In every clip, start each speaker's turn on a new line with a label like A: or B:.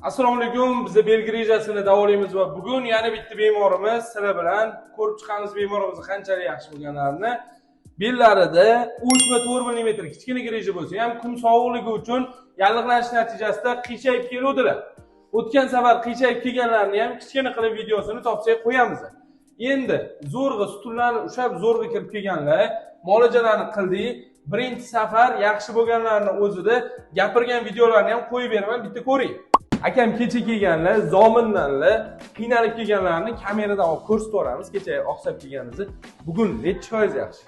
A: Assalomu alaykum. Biz belgi rejasini davolaymiz va bugun yana bitta bemorimiz sizlar bilan ko'rib chiqamiz bemorimiz qanchalik yaxshi bo'lganlarini. Bellarida 3 mm kichkina reja bo'lsa ham kun sog'ligi uchun yallig'lanish natijasida qichayib keluvdilar. O'tgan safar qichayib kelganlarni ham kichkina qilib videosini topsak qo'yamiz. Endi zo'rg'a stullarni ushab zo'rg'a kirib kelganlar, muolajalarni qildik. Birinchi safar yaxshi bo'lganlarni o'zida gapirgan videolarni ham qo'yib beraman, bitta ko'ring. Akam kecha kelganlar, zomindanlar, qiynalib kelganlarni kameradan olib ko'rsatib beramiz. Kecha oqsab kelganingizni. Bugun necha foiz yaxshi?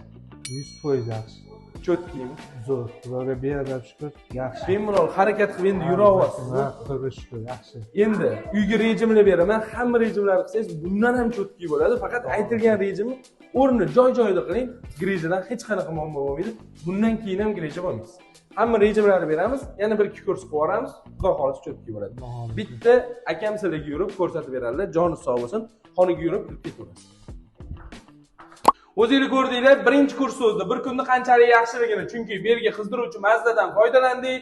B: 100% yaxshi.
A: Cho'tkimi?
B: Zo'r. Xudoga beradab shukr, yaxshi.
A: Bemalol harakat qilib endi yuraverasiz.
B: Xudoga shukr, yaxshi.
A: Endi uyga rejimlar beraman. Hamma rejimlarni qilsangiz bundan ham cho'tki bo'ladi. Faqat aytilgan rejimni o'rni joy-joyida qiling. Grejadan hech qanaqa muammo bo'lmaydi. Bundan keyin ham greja bo'lmaydi. Hamma rejimlarni beramiz. Yana bir ikki kurs qilib yuboramiz. Xudo xolisi cho'tki bo'ladi. Bitta akam sizlarga yurib ko'rsatib beradilar. Joni sog' bo'lsin. Xonaga yurib kirib ketaverasiz. O'zingiz ko'rdinglar, birinchi kurs so'zda bir kunda qanchalik yaxshiligini, chunki belga qizdiruvchi mazzadan foydalandik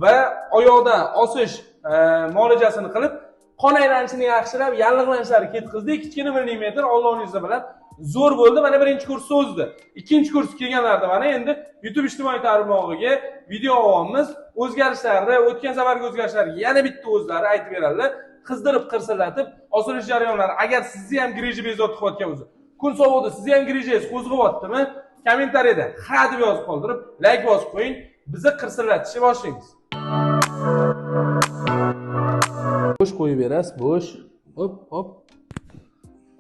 A: va oyoqdan osish muolajasini qilib, qon aylanishini yaxshilab, yallig'lanishlarni ketkizdik. Kichkina millimetr Allohning izni bilan zo'r bo'ldi. Mana birinchi kurs so'zda. Ikkinchi kurs kelganlarda mana endi YouTube ijtimoiy tarmog'iga video olamiz. O'zgarishlarni, o'tgan safargi o'zgarishlarni yana bitta o'zlari aytib beradilar. Qizdirib, qirsillatib, osilish jarayonlari agar sizni ham greja bezovta qilayotgan bo'lsa, kun sovuqda sizni ham grejangiz qo'zg'ayaptimi? Kommentariyada ha deb yozib qoldirib, like bosib qo'ying. Bizni qirsillatishni boshlaymiz. Bo'sh qo'yib berasiz, bo'sh. Hop, hop.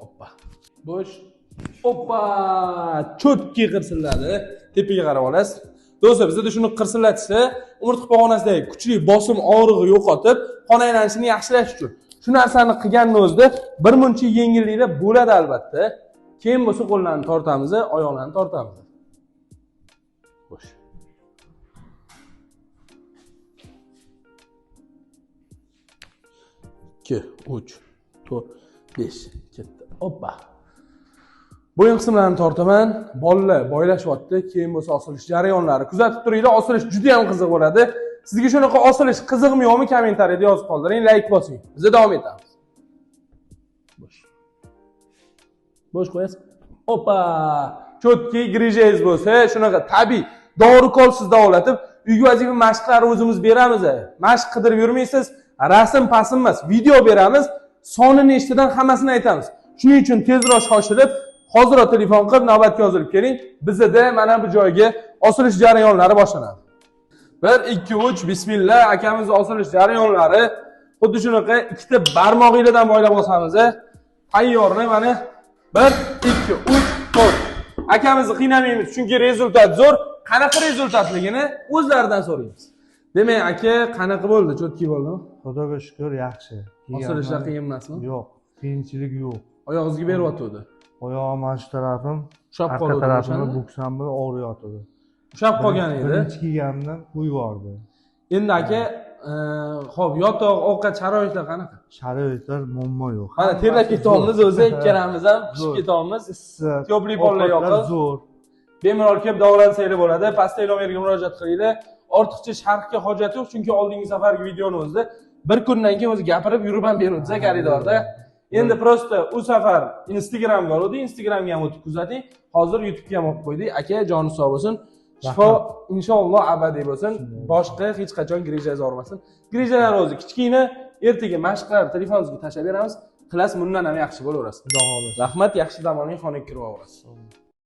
A: Hoppa. Bo'sh. Hoppa! Cho'tki qirsilladi. Tepaga qarab olasiz. Do'stlar, bizda shuni qirsillatishda umurtqa pog'onasidagi kuchli bosim og'rig'i yo'qotib, qon aylanishini yaxshilash uchun. Shu narsani qilganning o'zida bir muncha yengilliklar bo'ladi albatta. Keyin bo'lsa qo'llarni tortamiz, oyoqlarni tortamiz. Bo'sh. Ikki, 3, 4, 5 ketdi. Hoppa. Bo'yin qismlarini tortaman. Bolalar boylashyapti. Keyin bo'lsa osilish jarayonlari kuzatib turinglar. Osilish juda ham qiziq bo'ladi. Sizga shunaqa osilish qiziqmi yo'qmi kommentariyada yozib qoldiring, like bosing. Biz davom etamiz. Bo'sh. Bo'sh qo'yasiz. Hoppa! Cho'tki grejangiz bo'lsa, shunaqa tabiiy dori-kolsiz davolatib, uyga vazifa mashqlari o'zimiz beramiz. Mashq qidirib yurmaysiz, rasm pasm emas, video beramiz, soni nechtadan hammasini aytamiz. Shuning uchun tezroq shoshilib, hozirroq telefon qilib navbatga yozilib keling. Bizda mana bu joyga osilish jarayonlari boshlanadi. 1 2 3 bismillah, akamiz osilish jarayonlari xuddi shunaqa ikkita barmog'ingizdan boylab olsangiz, tayyorni mana 1 2 3 4. Akamizni qiynamaymiz, chunki rezultat zo'r. Qanaqa rezultatligini o'zlaridan so'raymiz. Demak, aka, qanaqa bo'ldi? Cho'tki bo'ldimi?
B: Xudoga shukr, yaxshi.
A: Osilishlar qiyin emasmi?
B: Yo'q, qiyinchilik yo'q.
A: Oyog'ingizga beryapti.
B: Oyog'im mana shu tarafim,
A: Ushab
B: orqa
A: qoldi.
B: tarafimda buksam bilan og'riyotdi.
A: Ushab qolgan edi.
B: Birinchi kiyganimdan qo'yib yubordi.
A: Endi aka, xo'p, yotoq, ovqat sharoitlar qanaqa?
B: Sharoitlar muammo yo'q.
A: Mana terlab ketamiz o'zi, ikkalamiz ham pishib ketamiz. Tepli pollar yoqib.
B: Zo'r.
A: Bemalol kelib davolansanglar bo'ladi. Pastdagi nomerga murojaat qilinglar. Ortiqcha sharhga hojat yo'q, chunki oldingi safargi videoni o'zida bir kundan keyin o'zi gapirib yurib ham beruvdi koridorda. Endi prosta u safar Instagramga oldi, Instagramga ham o'tib kuzating. Hozir YouTubega ham olib qo'ydik. Aka, joni sog' bo'lsin. Shifo inshaalloh abadiy bo'lsin. Boshqa hech qachon grejangiz og'rimasin. Grejalar o'zi kichkina, ertaga mashqlar telefoningizga tashlab beramiz. Qilasiz, bundan ham yaxshi bo'laverasiz. Rahmat, yaxshi dam oling, xonaga kirib olasiz.